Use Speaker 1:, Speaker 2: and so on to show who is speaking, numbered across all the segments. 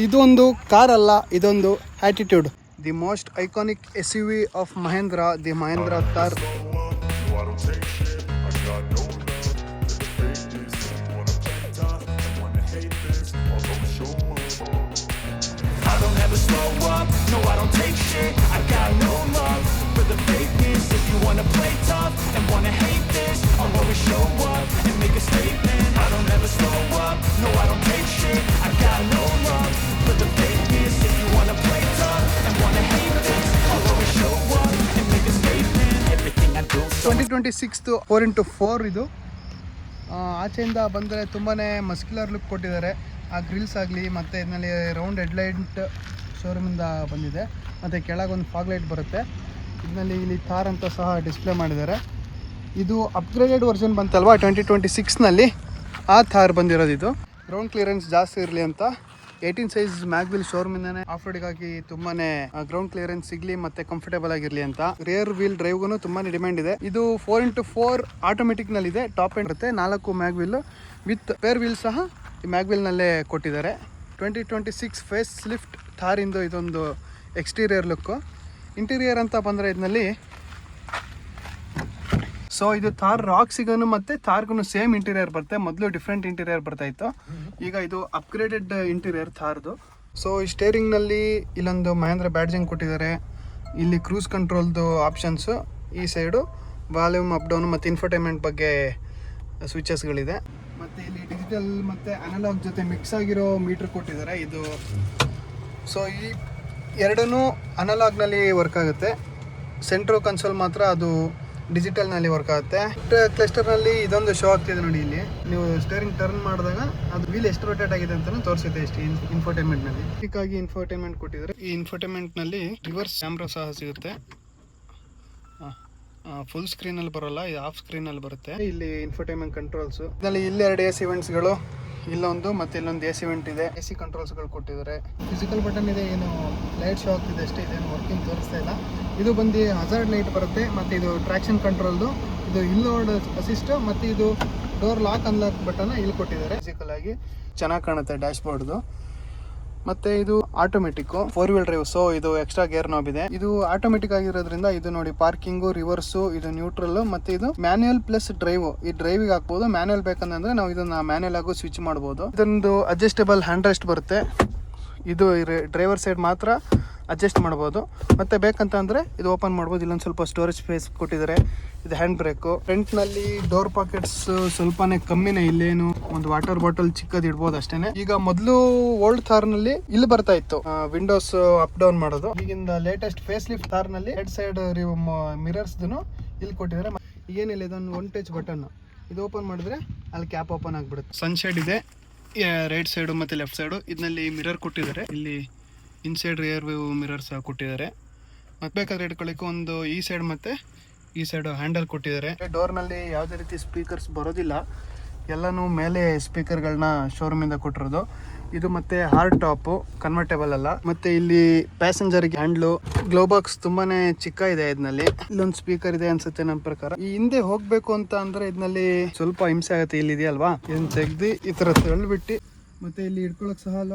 Speaker 1: ಇದೊಂದು ಕಾರ್ ಅಲ್ಲ, ಇದೊಂದು attitude. The most iconic SUV of Mahindra, the Mahindra Thar.
Speaker 2: Slow up, no I don't take shit, I got no love for the fakeness. If you wanna play tough and wanna hate this, I'll always show up and make a statement. I don't ever slow up, no I don't take shit, I got no love for the fakeness. If you wanna play tough and wanna hate this, I'll always show up and make a statement. Everything I do
Speaker 1: 2026 4x4 ಇದು. ಆಚೆಯಿಂದ ಬಂದರೆ ತುಂಬಾ muscular look ಕೊಟ್ಟಿದ್ದಾರೆ. ಆ Grylls ಆಗಲಿ ಮತ್ತು ಇದರಲ್ಲಿ round headlight ಶೋರೂಮಿಂದ ಬಂದಿದೆ. ಮತ್ತು ಕೆಳಗೊಂದು ಫಾಗ್ ಲೈಟ್ ಬರುತ್ತೆ. ಇದರಲ್ಲಿ ಇಲ್ಲಿ ಥಾರ್ ಅಂತ ಸಹ ಡಿಸ್ಪ್ಲೇ ಮಾಡಿದ್ದಾರೆ. ಇದು ಅಪ್ಗ್ರೇಡೆಡ್ ವರ್ಷನ್ ಬಂತಲ್ವಾ 2026ನಲ್ಲಿ, ಆ ಥಾರ್ ಬಂದಿರೋದು. ಇದು ಗ್ರೌಂಡ್ ಕ್ಲಿಯರೆನ್ಸ್ ಜಾಸ್ತಿ ಇರಲಿ ಅಂತ 18 ಸೈಜ್ ಮ್ಯಾಗ್ವಿಲ್ ಶೋರೂಮಿಂದಾನೆ ಆಫ್ ರೋಡಿಗಾಗಿ ತುಂಬಾ ಗ್ರೌಂಡ್ ಕ್ಲಿಯರೆನ್ಸ್ ಸಿಗಲಿ ಮತ್ತು ಕಂಫರ್ಟೇಬಲ್ ಆಗಿರಲಿ ಅಂತ. ರಿಯರ್ ವೀಲ್ ಡ್ರೈವ್ಗೂ ತುಂಬಾ ಡಿಮ್ಯಾಂಡ್ ಇದೆ. ಇದು 4x4 ಆಟೋಮೆಟಿಕ್ನಲ್ಲಿದೆ. ಟಾಪ್ ಎಂಡ್ ಇರುತ್ತೆ, 4 ಮ್ಯಾಗ್ವಿಲ್ ವಿತ್ ಪೇರ್ ವೀಲ್ ಸಹ ಈ ಮ್ಯಾಗ್ವಿಲ್ನಲ್ಲೇ ಕೊಟ್ಟಿದ್ದಾರೆ. 2026 ಫೇಸ್ ಲಿಫ್ಟ್ ಥಾರಿಂದು ಇದೊಂದು ಎಕ್ಸ್ಟೀರಿಯರ್ ಲುಕ್ಕು. ಇಂಟೀರಿಯರ್ ಅಂತ ಬಂದರೆ ಇದರಲ್ಲಿ ಇದು ಥಾರ್ ರಾಕ್ಸಿಗೂ ಮತ್ತು ಥಾರ್ಗೂ ಸೇಮ್ ಇಂಟೀರಿಯರ್ ಬರುತ್ತೆ. ಮೊದಲು ಡಿಫ್ರೆಂಟ್ ಇಂಟೀರಿಯರ್ ಬರ್ತಾಯಿತ್ತು, ಈಗ ಇದು ಅಪ್ಗ್ರೇಡೆಡ್ ಇಂಟೀರಿಯರ್ ಥಾರ್ದು. ಈ ಸ್ಟೇರಿಂಗ್ನಲ್ಲಿ ಇಲ್ಲೊಂದು ಮಹೇಂದ್ರ ಬ್ಯಾಡ್ಜಿಂಗ್ ಕೊಟ್ಟಿದ್ದಾರೆ. ಇಲ್ಲಿ ಕ್ರೂಸ್ ಕಂಟ್ರೋಲ್ದು ಆಪ್ಷನ್ಸು, ಈ ಸೈಡು ವಾಲ್ಯೂಮ್ ಅಪ್ ಡೌನು ಮತ್ತು ಇನ್ಫರ್ಟೈನ್ಮೆಂಟ್ ಬಗ್ಗೆ ಸ್ವಿಚಸ್ಗಳಿದೆ. ಮತ್ತು ಇಲ್ಲಿ ಡಿಜಿಟಲ್ ಮತ್ತು ಅನಲಾಗ್ ಜೊತೆ ಮಿಕ್ಸ್ ಆಗಿರೋ ಮೀಟ್ರ್ ಕೊಟ್ಟಿದ್ದಾರೆ. ಇದು ಈ ಎರಡೂ ಅನಲಾಗ್ನಲ್ಲಿ ವರ್ಕ್ ಆಗುತ್ತೆ. ಸೆಂಟ್ರೋ ಕನ್ಸೋಲ್ ಮಾತ್ರ ಅದು ಡಿಜಿಟಲ್ನಲ್ಲಿ ವರ್ಕ್ ಆಗುತ್ತೆ. ಕ್ಲಸ್ಟರ್ನಲ್ಲಿ ಇದೊಂದು ಶೋ ಆಗ್ತಿದೆ ನೋಡಿ. ಇಲ್ಲಿ ನೀವು ಸ್ಟೇರಿಂಗ್ ಟರ್ನ್ ಮಾಡಿದಾಗ ಅದು ವೀಲ್ ಎಷ್ಟು ರೊಟೇಟ್ ಆಗಿದೆ ಅಂತಲೂ ತೋರಿಸುತ್ತೆ ಇಷ್ಟು ಇನ್ಫೋಟೈನ್ಮೆಂಟ್ನಲ್ಲಿ. ಹೀಗಾಗಿ ಇನ್ಫೋಟೈನ್ಮೆಂಟ್ ಕೊಟ್ಟಿದ್ದಾರೆ. ಈ ಇನ್ಫೋಟೈನ್ಮೆಂಟ್ನಲ್ಲಿ ರಿವರ್ಸ್ ಕ್ಯಾಮ್ರಾ ಸಹ ಸಿಗುತ್ತೆ. ಫುಲ್ ಸ್ಕ್ರೀನಲ್ಲಿ ಬರೋಲ್ಲ, ಇದು ಆಫ್ ಸ್ಕ್ರೀನಲ್ಲಿ ಬರುತ್ತೆ. ಇಲ್ಲಿ ಇನ್ಫೋಟೈನ್ಮೆಂಟ್ ಕಂಟ್ರೋಲ್ಸು, ಇದರಲ್ಲಿ ಇಲ್ಲಿ 2 AC ವೆಂಟ್ಸ್ಗಳು, ಇಲ್ಲೊಂದು ಮತ್ತು ಇಲ್ಲೊಂದು AC ವೆಂಟ್ ಇದೆ. AC ಕಂಟ್ರೋಲ್ಸ್ಗಳು ಕೊಟ್ಟಿದ್ದಾರೆ. ಫಿಸಿಕಲ್ ಬಟನ್ ಇದೆ, ಏನು ಲೈಟ್ ಶೋ ಆಗ್ತಿದೆ ಅಷ್ಟೇ, ಇದೇನು ವರ್ಕಿಂಗ್ ತೋರಿಸ್ತಾ ಇಲ್ಲ. ಇದು ಬಂದು ಹಜಾರ್ಡ್ ಲೈಟ್ ಬರುತ್ತೆ. ಮತ್ತು ಇದು ಟ್ರ್ಯಾಕ್ಷನ್ ಕಂಟ್ರೋಲ್ದು, ಇದು ಇಲ್ಲೋಡ್ ಅಸಿಸ್ಟು, ಮತ್ತು ಇದು ಡೋರ್ ಲಾಕ್ ಅನ್ಲಾಕ್ ಬಟನ್ ಇಲ್ಲಿ ಕೊಟ್ಟಿದ್ದಾರೆ. ಫಿಸಿಕಲ್ ಆಗಿ ಚೆನ್ನಾಗಿ ಕಾಣುತ್ತೆ ಡ್ಯಾಶ್ ಬೋರ್ಡ್ದು. ಮತ್ತು ಇದು ಆಟೋಮೆಟಿಕ್ಕು 4 ವೀಲ್ ಡ್ರೈವ್. ಇದು ಎಕ್ಸ್ಟ್ರಾ ಗೇರ್ ನಾಬ್ ಇದೆ. ಇದು ಆಟೋಮೆಟಿಕ್ ಆಗಿರೋದ್ರಿಂದ ಇದು ನೋಡಿ ಪಾರ್ಕಿಂಗು, ರಿವರ್ಸು, ಇದು ನ್ಯೂಟ್ರಲ್, ಮತ್ತು ಇದು ಮ್ಯಾನ್ಯುಯಲ್ ಪ್ಲಸ್ ಡ್ರೈವ್. ಈ ಡ್ರೈವಿಗೆ ಹಾಕ್ಬೋದು. ಮ್ಯಾನ್ಯುಯಲ್ ಬೇಕಂದ್ರೆ ನಾವು ಇದನ್ನ ಮ್ಯಾನ್ಯುಯಲ್ ಆಗು ಸ್ವಿಚ್ ಮಾಡ್ಬೋದು. ಇದೊಂದು ಅಡ್ಜಸ್ಟೇಬಲ್ ಹ್ಯಾಂಡ್ ರೆಸ್ಟ್ ಬರುತ್ತೆ. ಇದು ಡ್ರೈವರ್ ಸೈಡ್ ಮಾತ್ರ ಅಡ್ಜಸ್ಟ್ ಮಾಡ್ಬೋದು. ಮತ್ತು ಬೇಕಂತ ಅಂದರೆ ಇದು ಓಪನ್ ಮಾಡ್ಬೋದು. ಇಲ್ಲೊಂದು ಸ್ವಲ್ಪ ಸ್ಟೋರೇಜ್ ಸ್ಪೇಸ್ ಕೊಟ್ಟಿದ್ದಾರೆ. ಇದು ಹ್ಯಾಂಡ್ ಬ್ರೇಕು. ಫ್ರಂಟ್ನಲ್ಲಿ ಡೋರ್ ಪಾಕೆಟ್ಸ್ ಸ್ವಲ್ಪನೇ ಕಮ್ಮಿನೇ, ಇಲ್ಲೇನು ಒಂದು ವಾಟರ್ ಬಾಟಲ್ ಚಿಕ್ಕದು ಇಡ್ಬೋದು ಅಷ್ಟೇ. ಈಗ ಮೊದಲು ಓಲ್ಡ್ ಥಾರ್ನಲ್ಲಿ ಇಲ್ಲಿ ಬರ್ತಾ ಇತ್ತು ವಿಂಡೋಸ್ ಅಪ್ ಡೌನ್ ಮಾಡೋದು. ಈಗಿಂದ ಲೇಟೆಸ್ಟ್ ಫೇಸ್ ಲಿಫ್ಟ್ ಥಾರ್ನಲ್ಲಿ ಹೆಡ್ ಸೈಡ್ ಮಿರರ್ಸ್ದು ಇಲ್ಲಿ ಕೊಟ್ಟಿದ್ದಾರೆ. ಏನಿಲ್ಲ, ಇದೊಂದು 1 ಟಚ್ ಬಟನ್. ಇದು ಓಪನ್ ಮಾಡಿದ್ರೆ ಅಲ್ಲಿ ಕ್ಯಾಪ್ ಓಪನ್ ಆಗಿಬಿಡುತ್ತೆ. ಸನ್ಶೇಡ್ ಇದೆ ರೈಟ್ ಸೈಡು ಮತ್ತು ಲೆಫ್ಟ್ ಸೈಡು. ಇದರಲ್ಲಿ ಮಿರರ್ ಕೊಟ್ಟಿದ್ದಾರೆ. ಇಲ್ಲಿ ಇನ್ಸೈಡ್ ರಿಯರ್ ವ್ಯೂ ಮಿರರ್ ಸಹ ಕೊಟ್ಟಿದ್ದಾರೆ. ಮತ್ತೆ ಬೇಕಾದ್ರೆ ಇಟ್ಕೊಳ್ಳಿಕ್ಕೆ ಒಂದು ಈ ಸೈಡ್ ಮತ್ತು ಈ ಸೈಡ್ ಹ್ಯಾಂಡಲ್ ಕೊಟ್ಟಿದ್ದಾರೆ. ಡೋರ್ನಲ್ಲಿ ಯಾವುದೇ ರೀತಿ ಸ್ಪೀಕರ್ಸ್ ಬರೋದಿಲ್ಲ, ಎಲ್ಲನೂ ಮೇಲೆ ಸ್ಪೀಕರ್ಗಳನ್ನ ಶೋರೂಮಿಂದ ಕೊಟ್ಟಿರೋದು. ಇದು ಮತ್ತೆ ಹಾರ್ಡ್ ಟಾಪು, ಕನ್ವರ್ಟೇಬಲ್ ಅಲ್ಲ. ಮತ್ತೆ ಇಲ್ಲಿ ಪ್ಯಾಸೆಂಜರ್ಗೆ ಹ್ಯಾಂಡ್ಲು, ಗ್ಲೋ ಬಾಕ್ಸ್ ತುಂಬಾನೇ ಚಿಕ್ಕ ಇದೆ. ಇದರಲ್ಲಿ ಇಲ್ಲೊಂದು ಸ್ಪೀಕರ್ ಇದೆ ಅನ್ಸುತ್ತೆ ನನ್ನ ಪ್ರಕಾರ. ಈ ಹಿಂದೆ ಹೋಗ್ಬೇಕು ಅಂತ ಅಂದ್ರೆ ಇದರಲ್ಲಿ ಸ್ವಲ್ಪ ಹಿಂಸೆ ಆಗುತ್ತೆ. ಇಲ್ಲಿ ಇದೆಯಲ್ವಾ, ಇದನ್ನ ತೆಗ್ದು ಈ ತರ ತಳ್ಳಿಬಿಟ್ಟು ಮತ್ತೆ ಇಲ್ಲಿ ಇಟ್ಕೊಳ್ಳೋಕೆ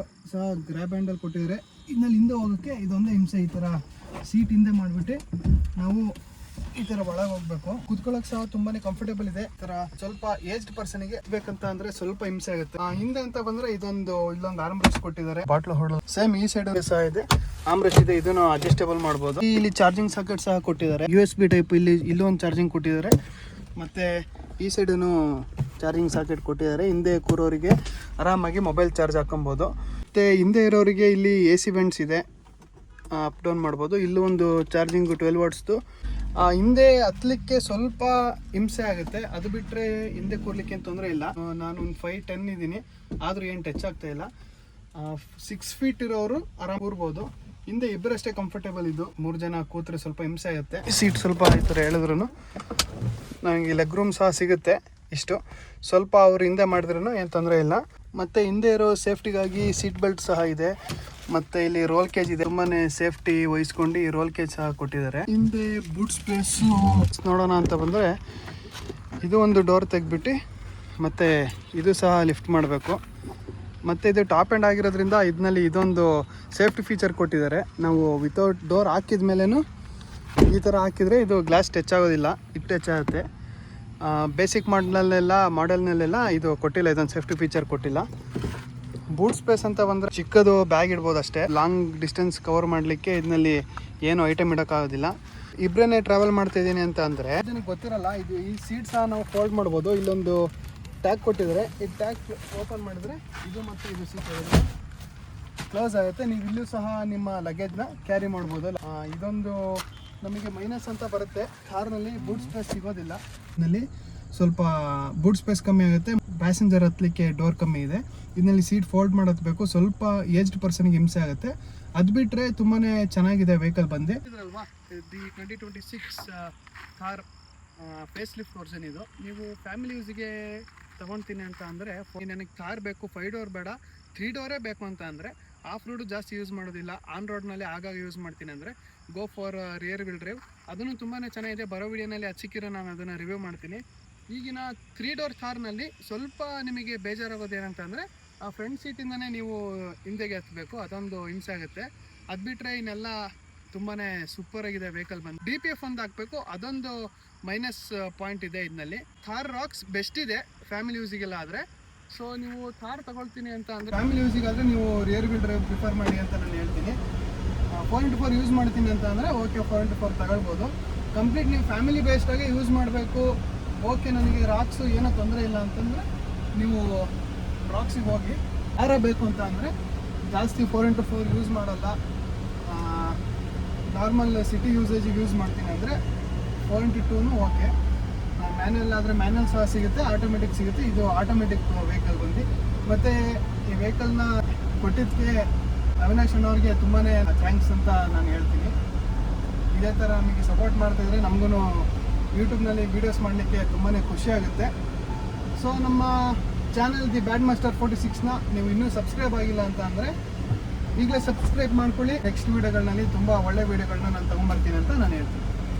Speaker 1: ಸಹ ಗ್ರ್ಯಾಬ್ ಹ್ಯಾಂಡಲ್ ಕೊಟ್ಟಿದ್ದಾರೆ. ಇದರಲ್ಲಿ ಹಿಂದೆ ಹೋಗೋಕ್ಕೆ ಇದೊಂದೇ ಹಿಂಸೆ. ಈ ತರ ಸೀಟ್ ಹಿಂದೆ ಮಾಡಿಬಿಟ್ಟು ನಾವು ಈ ತರ ಒಳಗೆ ಹೋಗ್ಬೇಕು. ಕುತ್ಕೊಳ್ಳೋಕೆ ಸಹ ತುಂಬಾನೇ ಕಂಫರ್ಟೇಬಲ್ ಇದೆ. ಈ ತರ ಸ್ವಲ್ಪ ಏಜ್ಡ್ ಪರ್ಸನ್ಗೆ ಬೇಕಂತ ಅಂದ್ರೆ ಸ್ವಲ್ಪ ಹಿಂಸೆ ಆಗುತ್ತೆ. ಹಿಂದೆ ಅಂತ ಬಂದ್ರೆ ಇಲ್ಲೊಂದು ಆರ್ಮ್ ಬ್ರಷ್ ಕೊಟ್ಟಿದ್ದಾರೆ. ಬಾಟ್ಲು ಹೊಡೋದು ಸೇಮ್ ಈ ಸೈಡ್ ಸಹ ಇದೆ. ಆರ್ಮ್ ಬ್ರಷ್ ಇದೆ, ಇದನ್ನು ಅಡ್ಜಸ್ಟೇಬಲ್ ಮಾಡಬಹುದು. ಇಲ್ಲಿ ಚಾರ್ಜಿಂಗ್ ಸಾಕೆಟ್ ಸಹ ಕೊಟ್ಟಿದ್ದಾರೆ. USB ಟೈಪ್ ಇಲ್ಲಿ ಒಂದು ಚಾರ್ಜಿಂಗ್ ಕೊಟ್ಟಿದ್ದಾರೆ. ಮತ್ತೆ ಈ ಸೈಡನ್ನು ಚಾರ್ಜಿಂಗ್ ಸಾಕೆಟ್ ಕೊಟ್ಟಿದ್ದಾರೆ. ಹಿಂದೆ ಕೂರೋರಿಗೆ ಆರಾಮಾಗಿ ಮೊಬೈಲ್ ಚಾರ್ಜ್ ಹಾಕೊಬಹುದು. ಮತ್ತೆ ಹಿಂದೆ ಇರೋರಿಗೆ ಇಲ್ಲಿ AC ವೆಂಟ್ಸ್ ಇದೆ, ಅಪ್ ಡೌನ್ ಮಾಡ್ಬೋದು. ಇಲ್ಲೂ ಒಂದು ಚಾರ್ಜಿಂಗ್ 12 ವಾಟ್ಸ್ದು. ಹಿಂದೆ ಹತ್ತಲಿಕ್ಕೆ ಸ್ವಲ್ಪ ಹಿಂಸೆ ಆಗುತ್ತೆ, ಅದು ಬಿಟ್ಟರೆ ಹಿಂದೆ ಕೂರ್ಲಿಕ್ಕೆ ಏನು ತೊಂದರೆ ಇಲ್ಲ. ನಾನು ಒಂದು 5'10" ಇದ್ದೀನಿ, ಆದರೂ ಏನು ಟಚ್ ಆಗ್ತಾ ಇಲ್ಲ. 6 ಫೀಟ್ ಇರೋರು ಆರಾಮ್ ಕೂರ್ಬೋದು. ಹಿಂದೆ ಇಬ್ಬರಷ್ಟೇ ಕಂಫರ್ಟೇಬಲ್. ಇದು 3 ಜನ ಕೂತ್ರೆ ಸ್ವಲ್ಪ ಹಿಂಸೆ ಆಗುತ್ತೆ. ಸೀಟ್ ಸ್ವಲ್ಪ ಈ ಥರ ಹೇಳಿದ್ರು ನನಗೆ ಲೆಗ್ ರೂಮ್ ಸಹ ಸಿಗುತ್ತೆ. ಇಷ್ಟು ಸ್ವಲ್ಪ ಅವ್ರು ಹಿಂದೆ ಮಾಡಿದ್ರೂ ಏನು ತೊಂದರೆ ಇಲ್ಲ. ಮತ್ತು ಹಿಂದೆ ಇರೋ ಸೇಫ್ಟಿಗಾಗಿ ಸೀಟ್ ಬೆಲ್ಟ್ ಸಹ ಇದೆ. ಮತ್ತು ಇಲ್ಲಿ ರೋಲ್ ಕೇಜ್ ಇದೆ. ತುಂಬಾ ಸೇಫ್ಟಿ ವಹಿಸ್ಕೊಂಡು ಈ ರೋಲ್ ಕೇಜ್ ಸಹ ಕೊಟ್ಟಿದ್ದಾರೆ. ಹಿಂದೆ ಬೂಟ್ ಸ್ಪೇಸು ನೋಡೋಣ ಅಂತ ಬಂದರೆ ಇದು ಒಂದು ಡೋರ್ ತೆಗ್ಬಿಟ್ಟು ಮತ್ತು ಇದು ಸಹ ಲಿಫ್ಟ್ ಮಾಡಬೇಕು. ಮತ್ತು ಇದು ಟಾಪ್ ಎಂಡ್ ಆಗಿರೋದ್ರಿಂದ ಇದರಲ್ಲಿ ಇದೊಂದು ಸೇಫ್ಟಿ ಫೀಚರ್ ಕೊಟ್ಟಿದ್ದಾರೆ. ನಾವು ವಿತೌಟ್ ಡೋರ್ ಹಾಕಿದ ಮೇಲೂ ಈ ಥರ ಹಾಕಿದರೆ ಇದು ಗ್ಲಾಸ್ ಟಚ್ ಆಗೋದಿಲ್ಲ, ಇದು ಟಚ್ ಆಗುತ್ತೆ. ಬೇಸಿಕ್ ಮಾಡೆಲ್ನಲ್ಲೆಲ್ಲ ಇದು ಕೊಟ್ಟಿಲ್ಲ, ಇದೊಂದು ಸೇಫ್ಟಿ ಫೀಚರ್ ಕೊಟ್ಟಿಲ್ಲ. ಬೂಟ್ ಸ್ಪೇಸ್ ಅಂತ ಬಂದರೆ ಚಿಕ್ಕದು ಬ್ಯಾಗ್ ಇಡ್ಬೋದು ಅಷ್ಟೇ. ಲಾಂಗ್ ಡಿಸ್ಟೆನ್ಸ್ ಕವರ್ ಮಾಡಲಿಕ್ಕೆ ಇದರಲ್ಲಿ ಏನು ಐಟಮ್ ಇಡೋಕ್ಕಾಗೋದಿಲ್ಲ. ಇಬ್ಬರೇ ಟ್ರಾವೆಲ್ ಮಾಡ್ತಾಯಿದ್ದೀನಿ ಅಂತ ಅಂದರೆ ನನಗೆ ಗೊತ್ತಿರಲ್ಲ, ಇದು ಈ ಸೀಟ್ ಸಹ ನಾವು ಫೋಲ್ಡ್ ಮಾಡ್ಬೋದು. ಇಲ್ಲೊಂದು ಟ್ಯಾಗ್ ಕೊಟ್ಟಿದ್ದಾರೆ, ಈ ಟ್ಯಾಗ್ ಓಪನ್ ಮಾಡಿದರೆ ಇದು ಮತ್ತು ಇದು ಸೀಟ್ ಕ್ಲೋಸ್ ಆಗುತ್ತೆ. ನೀವು ಇಲ್ಲೂ ಸಹ ನಿಮ್ಮ ಲಗೇಜ್ನ ಕ್ಯಾರಿ ಮಾಡ್ಬೋದು. ಇದೊಂದು ನಮಗೆ ಮೈನಸ್ ಅಂತ ಬರುತ್ತೆ, ಕಾರ್ನಲ್ಲಿ ಬೂಟ್ ಸ್ಪೇಸ್ ಸಿಗೋದಿಲ್ಲ. ಇದರಲ್ಲಿ ಸ್ವಲ್ಪ ಬೂಟ್ ಸ್ಪೇಸ್ ಕಮ್ಮಿ ಆಗುತ್ತೆ, ಪ್ಯಾಸೆಂಜರ್ ಹತ್ತಲಿಕ್ಕೆ ಡೋರ್ ಕಮ್ಮಿ ಇದೆ. ಇದರಲ್ಲಿ ಸೀಟ್ ಫೋಲ್ಡ್ ಮಾಡೋದು ಬೇಕು, ಸ್ವಲ್ಪ ಏಜ್ಡ್ ಪರ್ಸನ್ಗೆ ಹಿಂಸೆ ಆಗುತ್ತೆ. ಅದು ಬಿಟ್ಟರೆ ತುಂಬಾ ಚೆನ್ನಾಗಿದೆ ವೆಹಿಕಲ್ ಬಂದು. ಇದ್ರಲ್ವಾ the 2026 car face lift version ಇದು. ನೀವು ಫ್ಯಾಮಿಲಿ ಯೂಸಿಗೆ ತೊಗೊಳ್ತೀನಿ ಅಂತ ಅಂದರೆ ನನಗೆ ಕಾರ್ ಬೇಕು, 5 ಡೋರ್ ಬೇಡ 3 ಡೋರೇ ಬೇಕು ಅಂತ ಅಂದರೆ ಆಫ್ ರೋಡು ಜಾಸ್ತಿ ಯೂಸ್ ಮಾಡೋದಿಲ್ಲ, ಆನ್ ರೋಡ್ನಲ್ಲಿ ಆಗಾಗ ಯೂಸ್ ಮಾಡ್ತೀನಿ ಅಂದರೆ go for rear wheel drive. ಅದನ್ನು ತುಂಬಾ ಚೆನ್ನಾಗಿದೆ. ಬರೋ ವಿಡಿಯೋನಲ್ಲಿ ಅದು ಸಿಕ್ಕಿರೋ ನಾನು ಅದನ್ನು ರಿವ್ಯೂ ಮಾಡ್ತೀನಿ. ಈಗಿನ 3 ಡೋರ್ ಕಾರ್ನಲ್ಲಿ ಸ್ವಲ್ಪ ನಿಮಗೆ ಬೇಜಾರಾಗೋದು ಏನಂತ ಅಂದರೆ ಆ ಫ್ರಂಟ್ ಸೀಟಿಂದನೇ ನೀವು ಹಿಂದೆಗೆ ಹತ್ತಬೇಕು, ಅದೊಂದು ಹಿಂಸೆ ಆಗುತ್ತೆ. ಅದು ಬಿಟ್ಟರೆ ಇನ್ನೆಲ್ಲ ತುಂಬಾ ಸೂಪರಾಗಿದೆ ವೆಹಿಕಲ್ ಬಂದು. DPF ಒಂದು ಹಾಕಬೇಕು, ಅದೊಂದು ಮೈನಸ್ ಪಾಯಿಂಟ್ ಇದೆ ಇದರಲ್ಲಿ. ಥಾರ್ ರಾಕ್ಸ್ ಬೆಸ್ಟ್ ಇದೆ ಫ್ಯಾಮಿಲಿ ಯೂಸಿಗೆಲ್ಲ ಆದರೆ. ಸೊ ನೀವು ಥಾರ್ ತಗೊಳ್ತೀನಿ ಅಂತ ಅಂದರೆ ಫ್ಯಾಮಿಲಿ ಯೂಸಿಗಾದರೆ ನೀವು ರಿಯರ್ ವೀಲ್ ಡ್ರೈವ್ ಪ್ರಿಫರ್ ಮಾಡಿ ಅಂತ ನಾನು ಹೇಳ್ತೀನಿ. 4x4 ಯೂಸ್ ಮಾಡ್ತೀನಿ ಅಂತ ಅಂದರೆ ಓಕೆ 4x4 ತಗೊಳ್ಬೋದು. ಕಂಪ್ಲೀಟ್ ನೀವು ಫ್ಯಾಮಿಲಿ ಬೇಸ್ಡಾಗಿ ಯೂಸ್ ಮಾಡಬೇಕು, ಓಕೆ ನನಗೆ ರಾಕ್ಸು ಏನೋ ತೊಂದರೆ ಇಲ್ಲ ಅಂತಂದರೆ ನೀವು ರಾಕ್ಸಿಗೆ ಹೋಗಿ. ಯಾರ ಬೇಕು ಅಂತ ಅಂದರೆ ಜಾಸ್ತಿ 4x4 ಯೂಸ್ ಮಾಡಲ್ಲ, ನಾರ್ಮಲ್ ಸಿಟಿ ಯೂಸೇಜಿಗೆ ಯೂಸ್ ಮಾಡ್ತೀನಿ ಅಂದರೆ 4x2 ಓಕೆ. ಮ್ಯಾನ್ಯಲ್ ಆದರೆ ಮ್ಯಾನ್ಯಲ್ ಸಹ ಸಿಗುತ್ತೆ, ಆಟೋಮೆಟಿಕ್ ಸಿಗುತ್ತೆ. ಇದು ಆಟೋಮೆಟಿಕ್ ವೆಹಿಕಲ್ ಬಂದು. ಮತ್ತು ಈ ವೆಹಿಕಲ್ನ ಕೊಟ್ಟಿದ್ದಕ್ಕೆ ಅವಿನಾಶ್ ಅವ್ರಿಗೆ ತುಂಬಾ ಥ್ಯಾಂಕ್ಸ್ ಅಂತ ನಾನು ಹೇಳ್ತೀನಿ. ಇದೇ ಥರ ನಮಗೆ ಸಪೋರ್ಟ್ ಮಾಡ್ತಾಯಿದ್ರೆ ನಮಗೂ ಯೂಟ್ಯೂಬ್ನಲ್ಲಿ ವೀಡಿಯೋಸ್ ಮಾಡಲಿಕ್ಕೆ ತುಂಬಾ ಖುಷಿ ಆಗುತ್ತೆ. ಸೊ ನಮ್ಮ ಚಾನಲ್ ದಿ ಬ್ಯಾಡ್ ಮಾಸ್ಟರ್ 46ನ ನೀವು ಇನ್ನೂ ಸಬ್ಸ್ಕ್ರೈಬ್ ಆಗಿಲ್ಲ ಅಂತ ಅಂದರೆ ಈಗಲೇ ಸಬ್ಸ್ಕ್ರೈಬ್ ಮಾಡ್ಕೊಳ್ಳಿ. ನೆಕ್ಸ್ಟ್ ವೀಡಿಯೋಗಳಲ್ಲಿ ತುಂಬ ಒಳ್ಳೆ ವೀಡಿಯೋಗಳನ್ನ ನಾನು ತೊಗೊಂಬರ್ತೀನಿ ಅಂತ ನಾನು ಹೇಳ್ತೀನಿ.